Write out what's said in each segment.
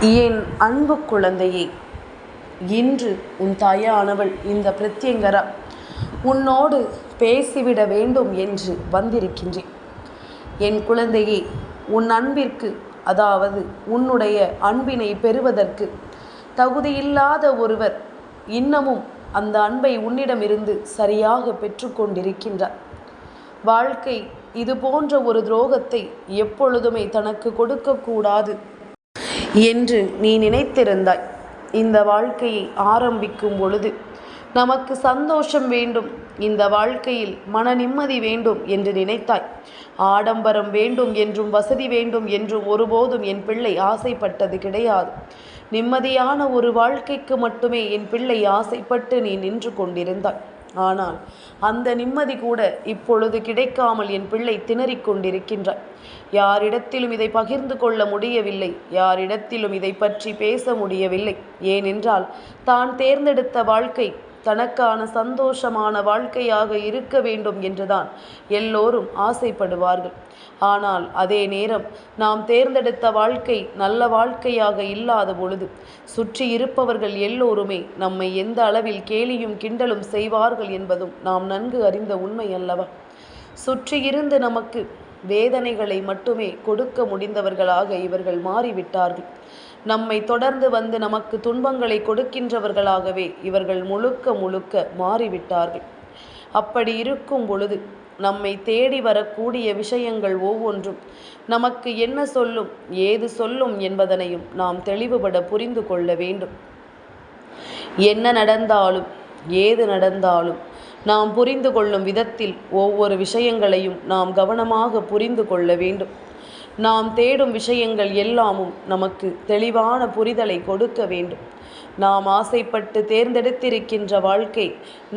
என் அன்பு குழந்தையே, இன்று உன் தாயானவள் இந்த பிரத்யங்கரா உன்னோடு பேசிவிட வேண்டும் என்று வந்திருக்கின்றேன். என் குழந்தையே, உன் அன்பிற்கு, அதாவது உன்னுடைய அன்பினை பெறுவதற்கு தகுதியில்லாத ஒருவர் இன்னமும் அந்த அன்பை உன்னிடமிருந்து சரியாக பெற்றுக்கொண்டிருக்கின்றார். வாழ்க்கை இது போன்ற ஒரு துரோகத்தை எப்பொழுதுமே தனக்கு கொடுக்கக்கூடாது என்று நீ நினைத்திருந்தாய். இந்த வாழ்க்கையை ஆரம்பிக்கும் பொழுது நமக்கு சந்தோஷம் வேண்டும், இந்த வாழ்க்கையில் மன நிம்மதி வேண்டும் என்று நினைத்தாய். ஆடம்பரம் வேண்டும் என்றும் வசதி வேண்டும் என்றும் ஒருபோதும் என் பிள்ளை ஆசைப்பட்டது கிடையாது. நிம்மதியான ஒரு வாழ்க்கைக்கு மட்டுமே என் பிள்ளை ஆசைப்பட்டு நீ நின்று கொண்டிருந்தாய். ஆனால் அந்த நிம்மதி கூட இப்பொழுது கிடைக்காமல் என் பிள்ளை திணறிக் கொண்டிருக்கின்றாய். யாரிடத்திலும் இதை பகிர்ந்து கொள்ள முடியவில்லை, யாரிடத்திலும் இதை பற்றி பேச முடியவில்லை. ஏனென்றால் தான் தேர்ந்தெடுத்த வாழ்க்கை தனக்கான சந்தோஷமான வாழ்க்கையாக இருக்க வேண்டும் என்றுதான் எல்லோரும் ஆசைப்படுவார்கள். ஆனால் அதே நேரம் நாம் தேர்ந்தெடுத்த வாழ்க்கை நல்ல வாழ்க்கையாக இல்லாத பொழுது சுற்றி இருப்பவர்கள் எல்லோருமே நம்மை எந்த அளவில் கேலியும் கிண்டலும் செய்வார்கள் என்பதும் நாம் நன்கு அறிந்த உண்மை அல்லவா? சுற்றி இருந்து நமக்கு வேதனைகளை மட்டுமே கொடுக்க முடிந்தவர்களாக இவர்கள் மாறிவிட்டார்கள். நம்மை தொடர்ந்து வந்து நமக்கு துன்பங்களை கொடுக்கின்றவர்களாகவே இவர்கள் முழுக்க முழுக்க மாறிவிட்டார்கள். அப்படி இருக்கும் பொழுது நம்மை தேடி வரக்கூடிய விஷயங்கள் ஒவ்வொன்றும் நமக்கு என்ன சொல்லும், ஏது சொல்லும் என்பதனையும் நாம் தெளிவுபட புரிந்து கொள்ள வேண்டும். என்ன நடந்தாலும் ஏது நடந்தாலும் நாம் புரிந்து கொள்ளும் விதத்தில் ஒவ்வொரு விஷயங்களையும் நாம் கவனமாக புரிந்து கொள்ள வேண்டும். நாம் தேடும் விஷயங்கள் எல்லாமும் நமக்கு தெளிவான புரிதலை கொடுக்க வேண்டும். நாம் ஆசைப்பட்டு தேர்ந்தெடுத்திருக்கின்ற வாழ்க்கை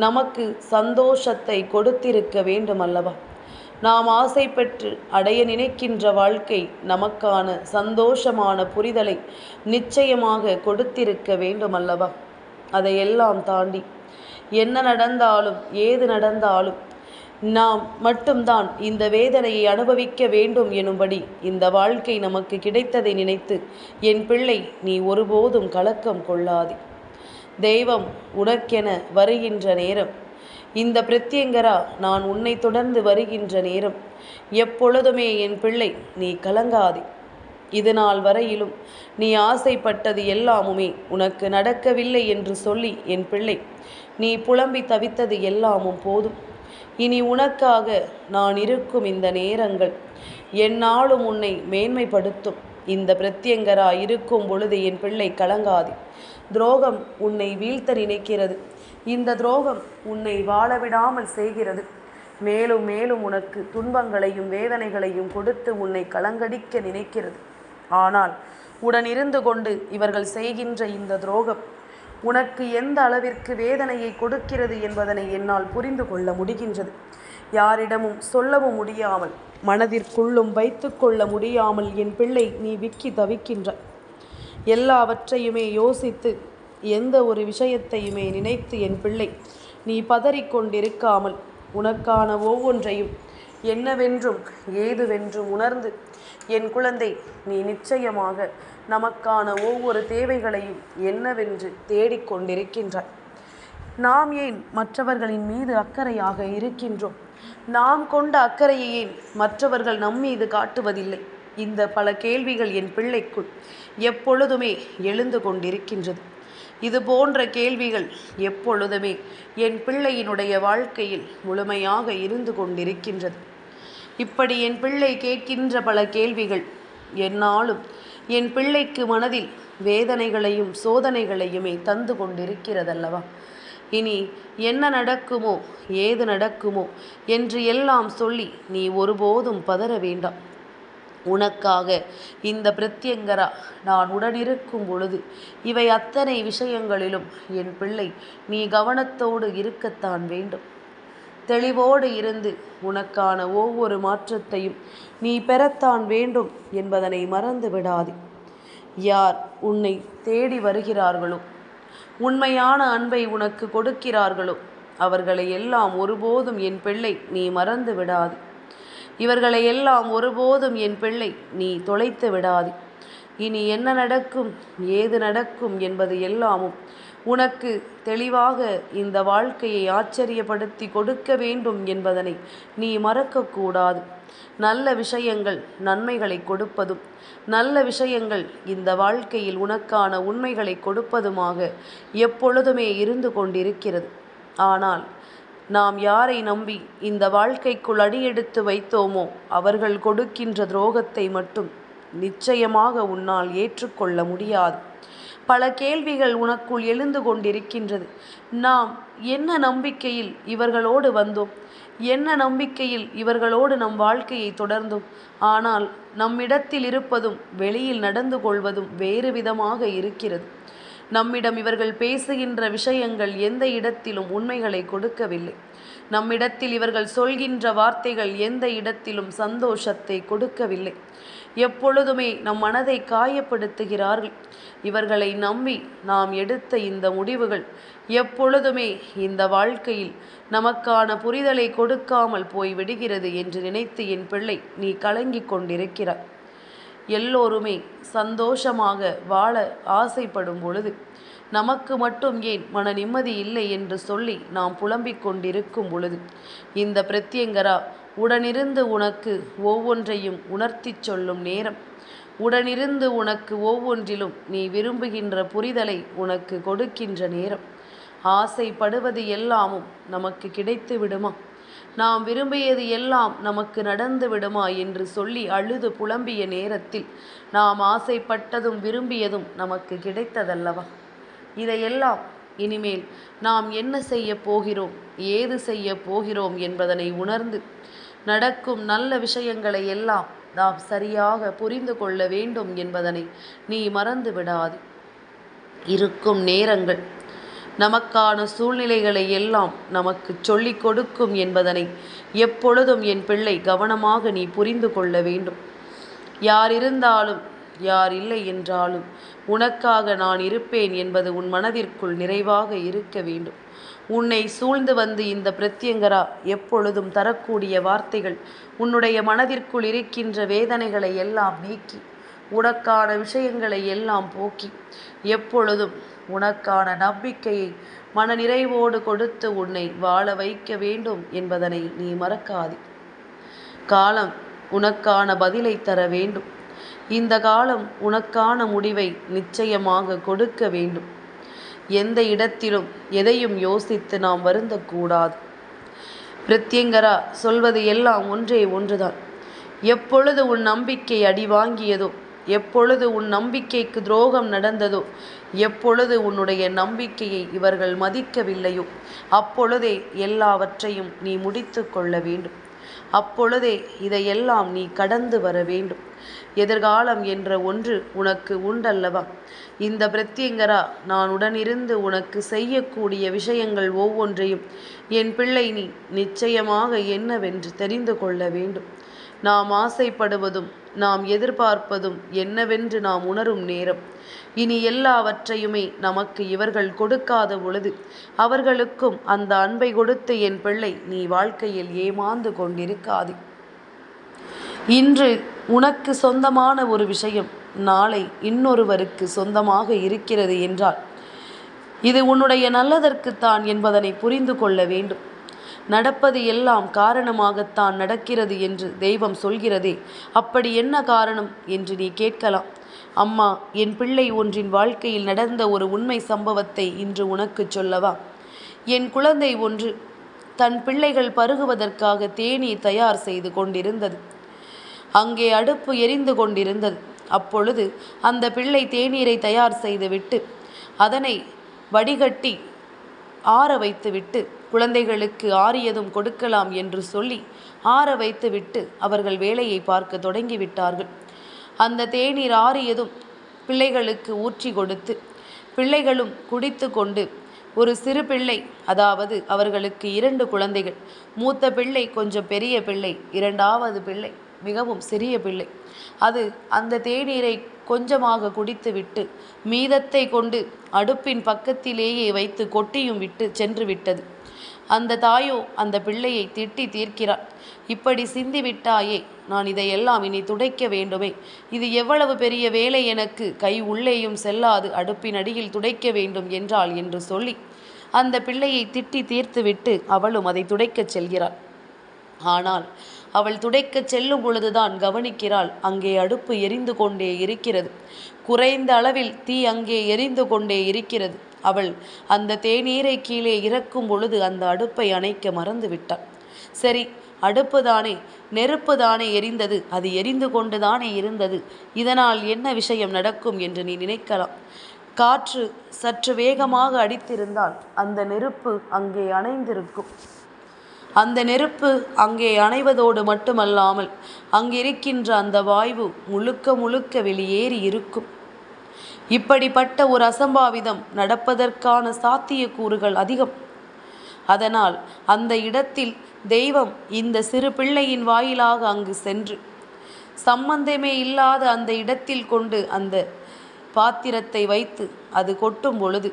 நமக்கு சந்தோஷத்தை கொடுத்திருக்க வேண்டும் அல்லவா? நாம் ஆசைப்பட்டு அடைய நினைக்கின்ற வாழ்க்கை நமக்கான சந்தோஷமான புரிதலை நிச்சயமாக கொடுத்திருக்க வேண்டும் அல்லவா? அதையெல்லாம் தாண்டி என்ன நடந்தாலும் ஏது நடந்தாலும் நாம் மட்டும்தான் இந்த வேதனையை அனுபவிக்க வேண்டும் எனும்படி இந்த வாழ்க்கை நமக்கு கிடைத்ததை நினைத்து என் பிள்ளை நீ ஒருபோதும் கலக்கம் கொள்ளாதே. தெய்வம் உனக்கென வருகின்ற நேரம், இந்த பிரத்யங்கரா நான் உன்னை தொடர்ந்து வருகின்ற நேரம், எப்பொழுதுமே என் பிள்ளை நீ கலங்காதே. இது நாள் வரையிலும் நீ ஆசைப்பட்டது எல்லாமுமே உனக்கு நடக்கவில்லை என்று சொல்லி என் பிள்ளை நீ புலம்பி தவித்தது எல்லாமும் போதும். இனி உனக்காக நான் இருக்கும் இந்த நேரங்கள் எந்நாளும் உன்னை மேன்மைப்படுத்தும். இந்த பிரத்யங்கரா இருக்கும் பொழுது என் பிள்ளை கலங்காதே. துரோகம் உன்னை வீழ்த்த நினைக்கிறது, இந்த துரோகம் உன்னை வாழவிடாமல் செய்கிறது. மேலும் மேலும் உனக்கு துன்பங்களையும் வேதனைகளையும் கொடுத்து உன்னை கலங்கடிக்க நினைக்கிறது. ஆனால் உடனிருந்து கொண்டு இவர்கள் செய்கின்ற இந்த துரோகம் உனக்கு எந்த அளவிற்கு வேதனையை கொடுக்கிறது என்பதனை என்னால் புரிந்து கொள்ள முடிகின்றது. யாரிடமும் சொல்லவும் முடியாமல், மனதிற்குள்ளும் வைத்து கொள்ள முடியாமல் என் பிள்ளை நீ விக்கி தவிக்கின்ற. எல்லாவற்றையுமே யோசித்து எந்த ஒரு விஷயத்தையுமே நினைத்து என் பிள்ளை நீ பதறிக்கொண்டிருக்காமல் உனக்கான ஒவ்வொன்றையும் என்னவென்றும் ஏதுவென்றும் உணர்ந்து என் குழந்தை நீ நிச்சயமாக நமக்கான ஒவ்வொரு தேவைகளையும் என்னவென்று தேடிக்கொண்டிருக்கின்றாய். நாம் ஏன் மற்றவர்களின் மீது அக்கறையாக இருக்கின்றோம்? நாம் கொண்ட அக்கறையை ஏன் மற்றவர்கள் நம்மீது காட்டுவதில்லை? இந்த பல கேள்விகள் என் பிள்ளைக்குள் எப்பொழுதுமே எழுந்து கொண்டிருக்கின்றது. இது போன்ற கேள்விகள் எப்பொழுதுமே என் பிள்ளையினுடைய வாழ்க்கையில் முழுமையாக இருந்து கொண்டிருக்கின்றது. இப்படி என் பிள்ளை கேட்கின்ற பல கேள்விகள் எந்நாளும் என் பிள்ளைக்கு மனதில் வேதனைகளையும் சோதனைகளையுமே தந்து கொண்டிருக்கிறதல்லவா? இனி என்ன நடக்குமோ ஏது நடக்குமோ என்று எல்லாம் சொல்லி நீ ஒருபோதும் பதற வேண்டாம். உனக்காக இந்த பிரத்யங்கரா நான் உடனிருக்கும் பொழுது இவை அத்தனை விஷயங்களிலும் என் பிள்ளை நீ கவனத்தோடு இருக்கத்தான் வேண்டும். தெளிவோடு இருந்து உனக்கான ஒவ்வொரு மாற்றத்தையும் நீ பெறத்தான் வேண்டும் என்பதனை மறந்து விடாதே. யார் உன்னை தேடி வருகிறார்களோ, உண்மையான அன்பை உனக்கு கொடுக்கிறார்களோ, அவர்களை எல்லாம் ஒருபோதும் என் பிள்ளை நீ மறந்து விடாதே. இவர்களை எல்லாம் ஒருபோதும் என் பிள்ளை நீ தொலைத்து விடாதே. இனி என்ன நடக்கும், ஏது நடக்கும் என்பது எல்லாமும் உனக்கு தெளிவாக இந்த வாழ்க்கையை ஆச்சரியப்படுத்தி கொடுக்க வேண்டும் என்பதனை நீ மறக்கக்கூடாது. நல்ல விஷயங்கள் நன்மைகளை கொடுப்பதும், நல்ல விஷயங்கள் இந்த வாழ்க்கையில் உனக்கான உண்மைகளை கொடுப்பதுமாக எப்பொழுதுமே இருந்து கொண்டிருக்கிறது. ஆனால் நாம் யாரை நம்பி இந்த வாழ்க்கைக்குள் அடியெடுத்து வைத்தோமோ அவர்கள் கொடுக்கின்ற துரோகத்தை மட்டும் நிச்சயமாக உன்னால் ஏற்றுக்கொள்ள முடியாது. பல கேள்விகள் உனக்குள் எழுந்து கொண்டிருக்கின்றது. நாம் என்ன நம்பிக்கையில் இவர்களோடு வந்தோம், என்ன நம்பிக்கையில் இவர்களோடு நம் வாழ்க்கையை தொடர்ந்தோம். ஆனால் நம்மிடத்தில் இருப்பதும் வெளியில் நடந்து கொள்வதும் வேறு விதமாக இருக்கிறது. நம்மிடம் இவர்கள் பேசுகின்ற விஷயங்கள் எந்த இடத்திலும் உண்மைகளை கொடுக்கவில்லை. நம்மிடத்தில் இவர்கள் சொல்கின்ற வார்த்தைகள் எந்த இடத்திலும் சந்தோஷத்தை கொடுக்கவில்லை. எப்பொழுதுமே நம் மனதை காயப்படுத்துகிறார்கள். இவர்களை நம்பி நாம் எடுத்த இந்த முடிவுகள் எப்பொழுதுமே இந்த வாழ்க்கையில் நமக்கான புரிதலை கொடுக்காமல் போய் விடுகிறது என்று நினைத்து என் பிள்ளை நீ கலங்கிக் கொண்டிருக்கிறாய். எல்லோருமே சந்தோஷமாக வாழ ஆசைப்படும் பொழுது நமக்கு மட்டும் ஏன் மன நிம்மதி இல்லை என்று சொல்லி நாம் புலம்பிக் கொண்டிருக்கும் பொழுது இந்த பிரத்யங்கரா உடனிருந்து உனக்கு ஒவ்வொன்றையும் உணர்த்தி சொல்லும் நேரம், உடனிருந்து உனக்கு ஒவ்வொன்றிலும் நீ விரும்புகின்ற புரிதலை உனக்கு கொடுக்கின்ற நேரம். ஆசைப்படுவது எல்லாமும் நமக்கு கிடைத்து விடுமா, நாம் விரும்பியது எல்லாம் நமக்கு நடந்து விடுமா என்று சொல்லி அழுது புலம்பிய நேரத்தில் நாம் ஆசைப்பட்டதும் விரும்பியதும் நமக்கு கிடைத்ததல்லவா? இதையெல்லாம் இனிமேல் நாம் என்ன செய்ய போகிறோம், ஏது செய்ய போகிறோம் என்பதனை உணர்ந்து நடக்கும் நல்ல விஷயங்களை எல்லாம் நாம் சரியாக புரிந்து கொள்ள வேண்டும் என்பதனை நீ மறந்து விடாது. இருக்கும் நேரங்கள் நமக்கான சூழ்நிலைகளை எல்லாம் நமக்கு சொல்லிக் கொடுக்கும் என்பதனை எப்பொழுதும் என் பிள்ளை கவனமாக நீ புரிந்து கொள்ள வேண்டும். யார் இருந்தாலும் யார் இல்லை என்றாலும் உனக்காக நான் இருப்பேன் என்பது உன் மனதிற்குள் நிறைவாக இருக்க வேண்டும். உன்னை சூழ்ந்து வந்து இந்த பிரத்யங்கரா எப்பொழுதும் தரக்கூடிய வார்த்தைகள் உன்னுடைய மனதிற்குள் இருக்கின்ற வேதனைகளை எல்லாம் நீக்கி, உனக்கான விஷயங்களை எல்லாம் போக்கி, எப்பொழுதும் உனக்கான நம்பிக்கையை மன நிறைவோடு கொடுத்து உன்னை வாழ வைக்க வேண்டும் என்பதனை நீ மறக்காதே. காலம் உனக்கான பதிலை தர வேண்டும். இந்த காலம் உனக்கான முடிவை நிச்சயமாக கொடுக்க வேண்டும். எந்த இடத்திலும் எதையும் யோசித்து நாம் வருந்தக்கூடாது. பிரத்யங்கரா சொல்வது எல்லாம் ஒன்றே ஒன்றுதான். எப்பொழுது உன் நம்பிக்கை அடி வாங்கியதோ, எப்பொழுது உன் நம்பிக்கைக்கு துரோகம் நடந்ததோ, எப்பொழுது உன்னுடைய நம்பிக்கையை இவர்கள் மதிக்கவில்லையோ அப்பொழுதே எல்லாவற்றையும் நீ முடித்து கொள்ள வேண்டும். அப்பொழுதே இதையெல்லாம் நீ கடந்து வர வேண்டும். எதிர்காலம் என்ற ஒன்று உனக்கு உண்டல்லவா? இந்த பிரத்யங்கரா நான் உடனிருந்து உனக்கு செய்யக்கூடிய விஷயங்கள் ஒவ்வொன்றையும் என் பிள்ளை நீ நிச்சயமாக என்னவென்று தெரிந்து கொள்ள வேண்டும். நாம் ஆசைப்படுவதும் நாம் எதிர்பார்ப்பதும் என்னவென்று நாம் உணரும் நேரம். இனி எல்லாவற்றையுமே நமக்கு இவர்கள் கொடுக்காத பொழுது அவர்களுக்கும் அந்த அன்பை கொடுத்து என் பிள்ளை நீ வாழ்க்கையில் ஏமாந்து கொண்டிருக்காதே. இன்று உனக்கு சொந்தமான ஒரு விஷயம் நாளை இன்னொருவருக்கு சொந்தமாக இருக்கிறது என்றால் இது உன்னுடைய நல்லதற்குத்தான் என்பதனை புரிந்து கொள்ள வேண்டும். நடப்பது எல்லாம் காரணமாகத்தான் நடக்கிறது என்று தெய்வம் சொல்கிறதே, அப்படி என்ன காரணம் என்று நீ கேட்கலாம். அம்மா, என் பிள்ளை ஒன்றின் வாழ்க்கையில் நடந்த ஒரு உண்மை சம்பவத்தை இன்று உனக்கு சொல்லவா? என் குழந்தை ஒன்று தன் பிள்ளைகள் பருகுவதற்காக தேநீர் தயார் செய்து கொண்டிருந்தது. அங்கே அடுப்பு எரிந்து கொண்டிருந்தது. அப்பொழுது அந்த பிள்ளை தேநீரை தயார் செய்துவிட்டு அதனை வடிகட்டி ஆற வைத்துவிட்டு குழந்தைகளுக்கு ஆறியதும் கொடுக்கலாம் என்று சொல்லி ஆற வைத்துவிட்டு அவர்கள் வேலையை பார்க்க தொடங்கிவிட்டார்கள். அந்த தேநீர் ஆறியதும் பிள்ளைகளுக்கு ஊற்றி கொடுத்து பிள்ளைகளும் குடித்து கொண்டு ஒரு சிறு பிள்ளை, அதாவது அவர்களுக்கு 2 குழந்தைகள், மூத்த பிள்ளை கொஞ்சம் பெரிய பிள்ளை, 2வது பிள்ளை மிகவும் சிறிய பிள்ளை, அது அந்த தேநீரை கொஞ்சமாக குடித்துவிட்டு மீதத்தை கொண்டு அடுப்பின் பக்கத்திலேயே வைத்து கொட்டியும் விட்டு சென்று விட்டது. அந்த தாயோ அந்த பிள்ளையை திட்டி தீர்க்கிறாள். இப்படி சிந்திவிட்டாயே, நான் இதையெல்லாம் இனி துடைக்க வேண்டுமே, இது எவ்வளவு பெரிய வேலை, எனக்கு கை உள்ளேயும் செல்லாது, அடுப்பின் அடியில் துடைக்க வேண்டும் என்றாள் என்று சொல்லி அந்த பிள்ளையை திட்டி தீர்த்துவிட்டு அவளும் அதை துடைக்கச் செல்கிறாள். ஆனால் அவள் துடைக்கச் செல்லும் பொழுதுதான் கவனிக்கிறாள், அங்கே அடுப்பு எரிந்து கொண்டே இருக்கிறது. குறைந்த அளவில் தீ அங்கே எரிந்து கொண்டே இருக்கிறது. அவள் அந்த தேநீரை கீழே இறக்கும் பொழுது அந்த அடுப்பை அணைக்க மறந்து விட்டாள். சரி, அடுப்பு தானே, நெருப்பு தானே எரிந்தது, அது எரிந்து கொண்டு தானே இருந்தது, இதனால் என்ன விஷயம் நடக்கும் என்று நீ நினைக்கலாம். காற்று சற்று வேகமாக அடித்திருந்தால் அந்த நெருப்பு அங்கே அணைந்திருக்கும். அந்த நெருப்பு அங்கே அணைவதோடு மட்டுமல்லாமல் அங்கிருக்கின்ற அந்த வாயு முழுக்க முழுக்க வெளியேறி இருக்கும். இப்படிப்பட்ட ஒரு அசம்பாவிதம் நடப்பதற்கான சாத்தியக்கூறுகள் அதிகம். அதனால் அந்த இடத்தில் தெய்வம் இந்த சிறு பிள்ளையின் வாயிலாக அங்கு சென்று சம்பந்தமே இல்லாத அந்த இடத்தில் கொண்டு அந்த பாத்திரத்தை வைத்து அது கொட்டும் பொழுது,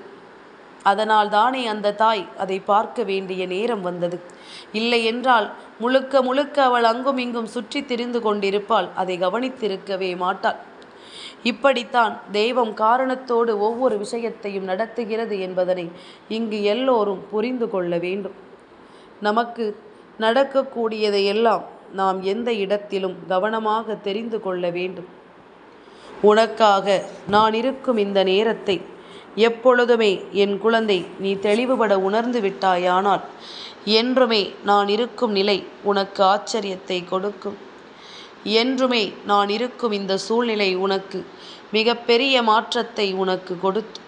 அதனால் தானே அந்த தாய் அதை பார்க்க வேண்டிய நேரம் வந்தது. இல்லை என்றால் முழுக்க முழுக்க அவள் அங்கும் இங்கும் சுற்றி திரிந்து கொண்டிருப்பாள், அதை கவனித்திருக்கவே மாட்டாள். இப்படித்தான் தெய்வம் காரணத்தோடு ஒவ்வொரு விஷயத்தையும் நடத்துகிறது என்பதனை இங்கு எல்லோரும் புரிந்து கொள்ள வேண்டும். நமக்கு நடக்கக்கூடியதையெல்லாம் நாம் எந்த இடத்திலும் கவனமாக தெரிந்து கொள்ள வேண்டும். உனக்காக நான் இருக்கும் இந்த நேரத்தை எப்பொழுதுமே என் குழந்தை நீ தெளிவுபட உணர்ந்து விட்டாயானால் என்றுமே நான் இருக்கும் நிலை உனக்கு ஆச்சரியத்தை கொடுக்கும். என்றுமே நான் இருக்கும் இந்த சூழ்நிலை உனக்கு மிகப்பெரிய மாற்றத்தை உனக்கு கொடுத்து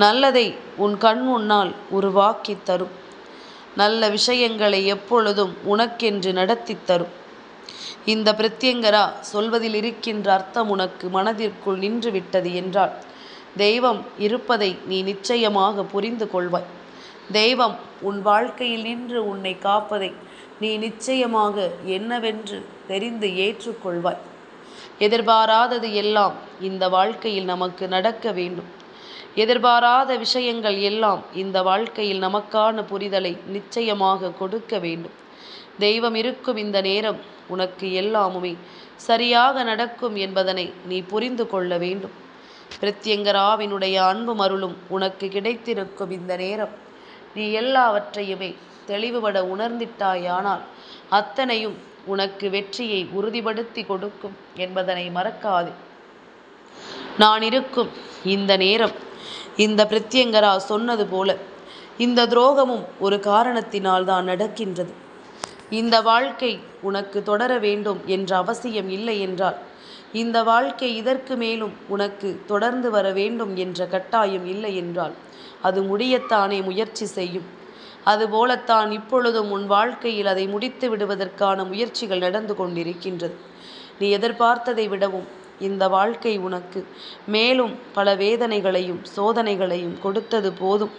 நல்லதை உன் கண் முன்னால் உருவாக்கி தரும். நல்ல விஷயங்களை எப்பொழுதும் உனக்கென்று நடத்தி தரும். இந்த பிரத்யங்கரா சொல்வதில் இருக்கின்ற அர்த்தம் உனக்கு மனதிற்குள் நின்று விட்டது என்றால் தெய்வம் இருப்பதை நீ நிச்சயமாக புரிந்து கொள்வாய். தெய்வம் உன் வாழ்க்கையில் நின்று உன்னை காப்பதை நீ நிச்சயமாக என்னவென்று தெரிந்து ஏற்றுக்கொள்வாய். எதிர்பாராதது எல்லாம் இந்த வாழ்க்கையில் நமக்கு நடக்க வேண்டும். எதிர்பாராத விஷயங்கள் எல்லாம் இந்த வாழ்க்கையில் நமக்கான புரிதலை நிச்சயமாக கொடுக்க வேண்டும். தெய்வம் இருக்கும் இந்த நேரம் உனக்கு எல்லாமுமே சரியாக நடக்கும் என்பதனை நீ புரிந்து கொள்ள வேண்டும். பிரத்யங்கராவினுடைய அன்பும் அருளும் உனக்கு கிடைத்திருக்கும் இந்த நேரம் நீ எல்லாவற்றையுமே தெளிவுபட உணர்ந்திட்டாயானால் அத்தனையும் உனக்கு வெற்றியை உறுதிப்படுத்தி கொடுக்கும் என்பதனை மறக்காதே. நான் இருக்கும் இந்த நேரம் இந்த பிரத்யங்கரா சொன்னது போல இந்த துரோகமும் ஒரு காரணத்தினால் தான் நடக்கின்றது. இந்த வாழ்க்கை உனக்கு தொடர வேண்டும் என்ற அவசியம் இல்லை என்றால், இந்த வாழ்க்கை இதற்கு மேலும் உனக்கு தொடர்ந்து வர வேண்டும் என்ற கட்டாயம் இல்லை என்றால் அது முடியத்தானே முயற்சி செய்யும். அதுபோலத்தான் இப்பொழுதும் உன் வாழ்க்கையில் அதை முடித்து விடுவதற்கான முயற்சிகள் நடந்து கொண்டிருக்கின்றது. நீ எதிர்பார்த்ததை விடவும் இந்த வாழ்க்கை உனக்கு மேலும் பல வேதனைகளையும் சோதனைகளையும் கொடுத்தது போதும்.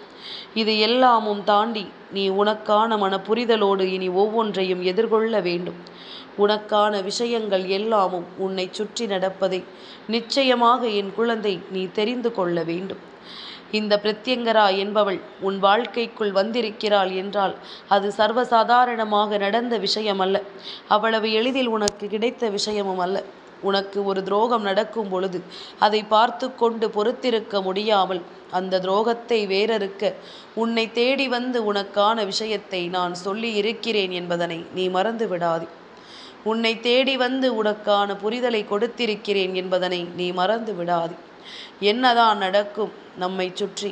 இது எல்லாமும் தாண்டி நீ உனக்கான மன புரிதலோடு இனி ஒவ்வொன்றையும் எதிர்கொள்ள வேண்டும். உனக்கான விஷயங்கள் எல்லாமும் உன்னை சுற்றி நடப்பதை நிச்சயமாக என் குழந்தை நீ தெரிந்து கொள்ள வேண்டும். இந்த பிரத்யங்கரா என்பவள் உன் வாழ்க்கைக்குள் வந்திருக்கிறாள் என்றால் அது சர்வசாதாரணமாக நடந்த விஷயம் அல்ல. அவ்வளவு எளிதில் உனக்கு கிடைத்த விஷயமும் அல்ல. உனக்கு ஒரு துரோகம் நடக்கும் பொழுது அதை பார்த்து கொண்டு பொறுத்திருக்க முடியாமல் அந்த துரோகத்தை வேறறுக்க உன்னை தேடி வந்து உனக்கான விஷயத்தை நான் சொல்லி இருக்கிறேன் என்பதனை நீ மறந்து விடாதே. உன்னை தேடி வந்து உனக்கான புரிதலை கொடுத்திருக்கிறேன் என்பதனை நீ மறந்து விடாதே. என்னதான் நடக்கும் நம்மை சுற்றி,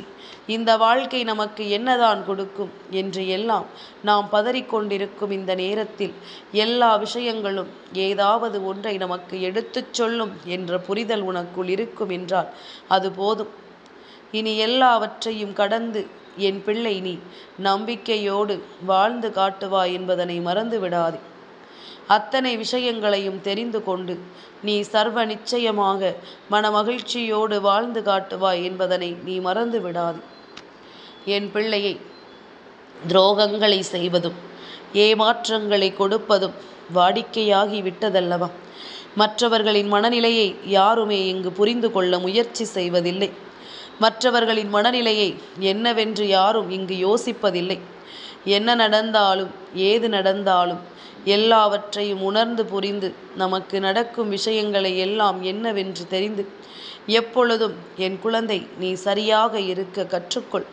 இந்த வாழ்க்கை நமக்கு என்னதான் கொடுக்கும் என்று எல்லாம் நாம் பதறிக்கொண்டிருக்கும் இந்த நேரத்தில் எல்லா விஷயங்களும் ஏதாவது ஒன்றை நமக்கு எடுத்துச் சொல்லும் என்ற புரிதல் உனக்குள் இருக்கும் என்றால் அது போதும். இனி எல்லாவற்றையும் கடந்து என் பிள்ளை நீ நம்பிக்கையோடு வாழ்ந்து காட்டுவாய் என்பதனை மறந்து விடாதே. அத்தனை விஷயங்களையும் தெரிந்து கொண்டு நீ சர்வ நிச்சயமாக மனமகிழ்ச்சியோடு வாழ்ந்து காட்டுவாய் என்பதனை நீ மறந்து விடாது. என் பிள்ளையை துரோகங்களை செய்வதும் ஏமாற்றங்களை கொடுப்பதும் வாடிக்கையாகி விட்டதல்லவா? மற்றவர்களின் மனநிலையை யாருமே இங்கு புரிந்து கொள்ள முயற்சி செய்வதில்லை. மற்றவர்களின் மனநிலையை என்னவென்று யாரும் இங்கு யோசிப்பதில்லை. என்ன நடந்தாலும் ஏது நடந்தாலும் எல்லாவற்றையும் உணர்ந்து புரிந்து நமக்கு நடக்கும் விஷயங்களை எல்லாம் என்னவென்று தெரிந்து எப்பொழுதும் என் குழந்தை நீ சரியாக இருக்க கற்றுக்கொள்.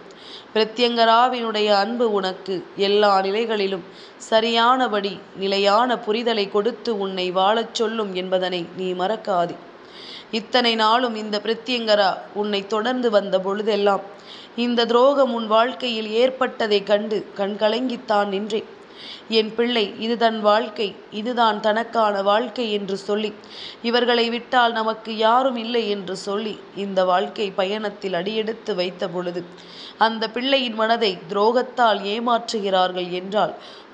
பிரத்யங்கராவினுடைய அன்பு உனக்கு எல்லா நிலைகளிலும் சரியானபடி நிலையான புரிதலை கொடுத்து உன்னை வாழச் சொல்லும் என்பதனை நீ மறக்காதே. இத்தனை நாளும் இந்த பிரத்யங்கரா உன்னை தொடர்ந்து வந்த பொழுதெல்லாம் இந்த துரோகம் உன் வாழ்க்கையில் ஏற்பட்டதை கண்டு கண்கலங்கித்தான் நின்றேன். என் பிள்ளை இது தன் வாழ்க்கை, இதுதான் தனக்கான வாழ்க்கை என்று சொல்லி இவர்களை விட்டால் நமக்கு யாரும் இல்லை என்று சொல்லி இந்த வாழ்க்கை பயணத்தில் அடியெடுத்து வைத்த பொழுது அந்த பிள்ளையின் மனதை துரோகத்தால் ஏமாற்றுகிறார்கள் என்றால்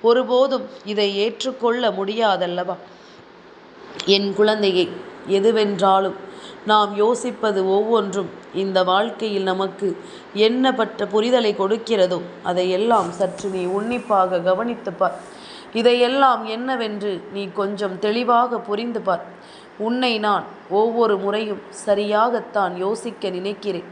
ஒருபோதும் இதை ஏற்றுக்கொள்ள முடியாதல்லவா? என் குழந்தையை, எதுவென்றாலும் நாம் யோசிப்பது ஒவ்வொன்றும் இந்த வாழ்க்கையில் நமக்கு என்னப்பட்ட புரிதலை கொடுக்கிறதோ அதையெல்லாம் சற்று நீ உன்னிப்பாக கவனித்துப்பார். இதையெல்லாம் என்னவென்று நீ கொஞ்சம் தெளிவாக புரிந்து பார். உன்னை நான் ஒவ்வொரு முறையும் சரியாகத்தான் யோசிக்க நினைக்கிறேன்.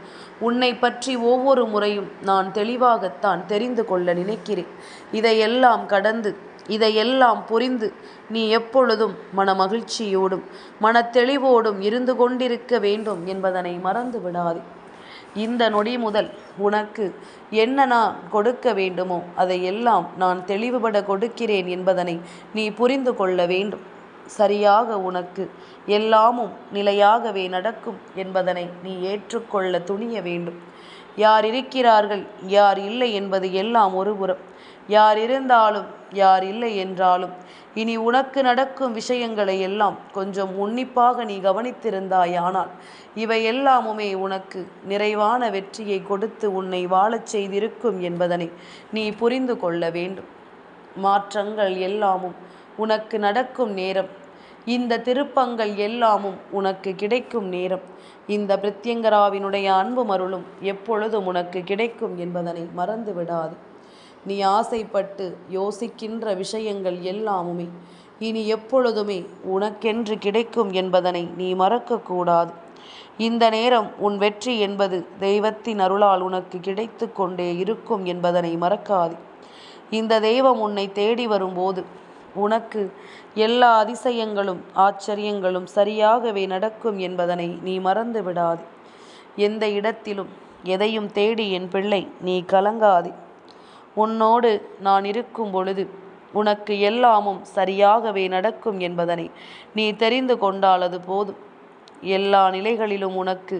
உன்னை பற்றி ஒவ்வொரு முறையும் நான் தெளிவாகத்தான் தெரிந்து கொள்ள நினைக்கிறேன். இதையெல்லாம் கடந்து இதையெல்லாம் புரிந்து நீ எப்பொழுதும் மன மகிழ்ச்சியோடும் மனத்தெளிவோடும் இருந்து கொண்டிருக்க வேண்டும் என்பதனை மறந்து விடாதே. இந்த நொடி முதல் உனக்கு என்ன நான் கொடுக்க வேண்டுமோ அதையெல்லாம் நான் தெளிவுபட கொடுக்கிறேன் என்பதனை நீ புரிந்து கொள்ள வேண்டும். சரியாக உனக்கு எல்லாமும் நிலையாகவே நடக்கும் என்பதனை நீ ஏற்றுக்கொள்ள துணிய வேண்டும். யார் இருக்கிறார்கள் யார் இல்லை என்பது எல்லாம் ஒருபுறம், யார் இருந்தாலும் யார் இல்லை என்றாலும் இனி உனக்கு நடக்கும் விஷயங்களை எல்லாம் கொஞ்சம் உன்னிப்பாக நீ கவனித்திருந்தாயானால் இவை எல்லாமுமே உனக்கு நிறைவான வெற்றியை கொடுத்து உன்னை வாழச் செய்திருக்கும் என்பதனை நீ புரிந்து கொள்ள வேண்டும். மாற்றங்கள் எல்லாமும் உனக்கு நடக்கும் நேரம், இந்த திருப்பங்கள் எல்லாமும் உனக்கு கிடைக்கும் நேரம், இந்த பிரத்யங்கராவினுடைய அன்பும் அருளும் எப்பொழுதும் உனக்கு கிடைக்கும் என்பதனை மறந்து விடாது. நீ ஆசைப்பட்டு யோசிக்கின்ற விஷயங்கள் எல்லாமுமே இனி எப்பொழுதுமே உனக்கென்று கிடைக்கும் என்பதனை நீ மறக்கக்கூடாது. இந்த நேரம் உன் வெற்றி என்பது தெய்வத்தின் அருளால் உனக்கு கிடைத்து கொண்டே இருக்கும் என்பதனை மறக்காது. இந்த தெய்வம் உன்னை தேடி வரும்போது உனக்கு எல்லா அதிசயங்களும் ஆச்சரியங்களும் சரியாகவே நடக்கும் என்பதனை நீ மறந்து விடாது. எந்த இடத்திலும் எதையும் தேடி என் பிள்ளை நீ கலங்காதே. உன்னோடு நான் இருக்கும் பொழுது உனக்கு எல்லாமும் சரியாகவே நடக்கும் என்பதனை நீ தெரிந்து கொண்டால் அது போதும். எல்லா நிலைகளிலும் உனக்கு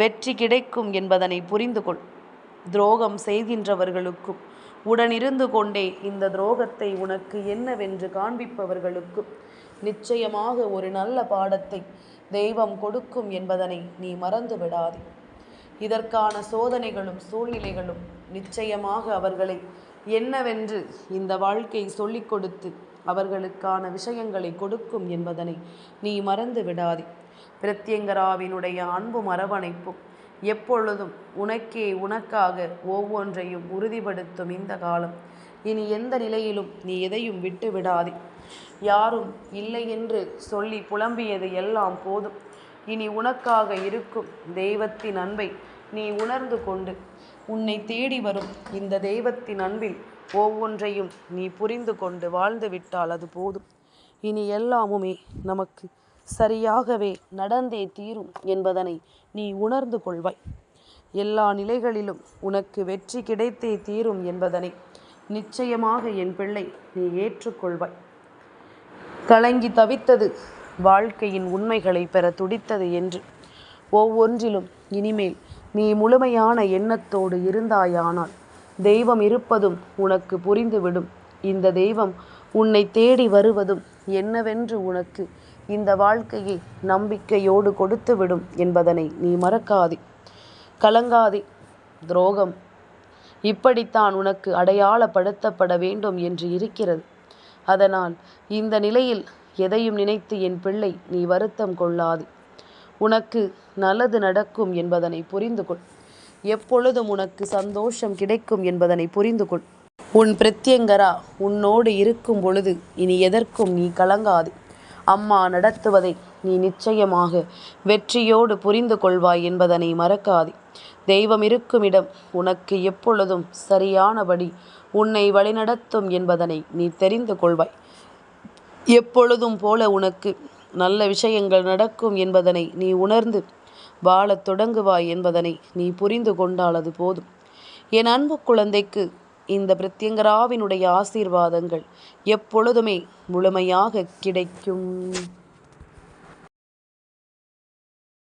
வெற்றி கிடைக்கும் என்பதனை புரிந்து கொள். துரோகம் செய்கின்றவர்களுக்கும் உடனிருந்து கொண்டே இந்த துரோகத்தை உனக்கு என்னவென்று காண்பிப்பவர்களுக்கும் நிச்சயமாக ஒரு நல்ல பாடத்தை தெய்வம் கொடுக்கும் என்பதனை நீ மறந்து விடாதே. இதற்கான சோதனைகளும் சூழ்நிலைகளும் நிச்சயமாக அவர்களை என்னவென்று இந்த வாழ்க்கை சொல்லிக் கொடுத்து அவர்களுக்கான விஷயங்களை கொடுக்கும் என்பதனை நீ மறந்து விடாதே. பிரத்யங்கராவினுடைய அன்பும் அரவணைப்பும் எப்பொழுதும் உனக்கே உனக்காக ஒவ்வொன்றையும் உறுதிப்படுத்தும் இந்த காலம். இனி எந்த நிலையிலும் நீ எதையும் விட்டு விடாதே. யாரும் இல்லை என்று சொல்லி புலம்பியது எல்லாம் போதும். இனி உனக்காக இருக்கும் தெய்வத்தின் அன்பை நீ உணர்ந்து கொண்டு உன்னை தேடி வரும் இந்த தெய்வத்தின் அன்பில் ஒவ்வொன்றையும் நீ புரிந்து கொண்டு வாழ்ந்து விட்டால் அது போதும். இனி எல்லாமுமே நமக்கு சரியாகவே நடந்தே தீரும் என்பதனை நீ உணர்ந்து கொள்வாய். எல்லா நிலைகளிலும் உனக்கு வெற்றி கிடைத்தே தீரும் என்பதனை நிச்சயமாக என் பிள்ளை நீ ஏற்றுக்கொள்வாய். கலங்கி தவித்தது வாழ்க்கையின் உண்மைகளை பெற துடித்தது என்று ஒவ்வொன்றிலும் இனிமேல் நீ முழுமையான எண்ணத்தோடு இருந்தாயானால் தெய்வம் இருப்பதும் உனக்கு புரிந்துவிடும். இந்த தெய்வம் உன்னை தேடி வருவதும் என்னவென்று உனக்கு இந்த வாழ்க்கையை நம்பிக்கையோடு கொடுத்துவிடும் என்பதனை நீ மறக்காதே. கலங்காதே. துரோகம் இப்படித்தான் உனக்கு அடையாளப்படுத்தப்பட வேண்டும் என்று இருக்கிறது. அதனால் இந்த நிலையில் எதையும் நினைத்து என் பிள்ளை நீ வருத்தம் கொள்ளாது. உனக்கு நல்லது நடக்கும் என்பதனை புரிந்து கொள். எப்பொழுதும் உனக்கு சந்தோஷம் கிடைக்கும் என்பதனை புரிந்து கொள். உன் பிரத்யங்கரா உன்னோடு இருக்கும் பொழுது இனி எதற்கும் நீ கலங்காது. அம்மா நடத்துவதை நீ நிச்சயமாக வெற்றியோடு புரிந்து கொள்வாய் என்பதனை மறக்காதே. தெய்வம் இருக்கும் இடம் உனக்கு எப்பொழுதும் சரியானபடி உன்னை வழிநடத்தும் என்பதனை நீ தெரிந்து கொள்வாய். எப்பொழுதும் போல உனக்கு நல்ல விஷயங்கள் நடக்கும் என்பதனை நீ உணர்ந்து வாழத் தொடங்குவாய் என்பதனை நீ புரிந்து கொண்டால் அது போதும். என் அன்பு குழந்தைக்கு இந்த பிரத்யங்கராவினுடைய ஆசீர்வாதங்கள் எப்பொழுதுமே முழுமையாக கிடைக்கும்.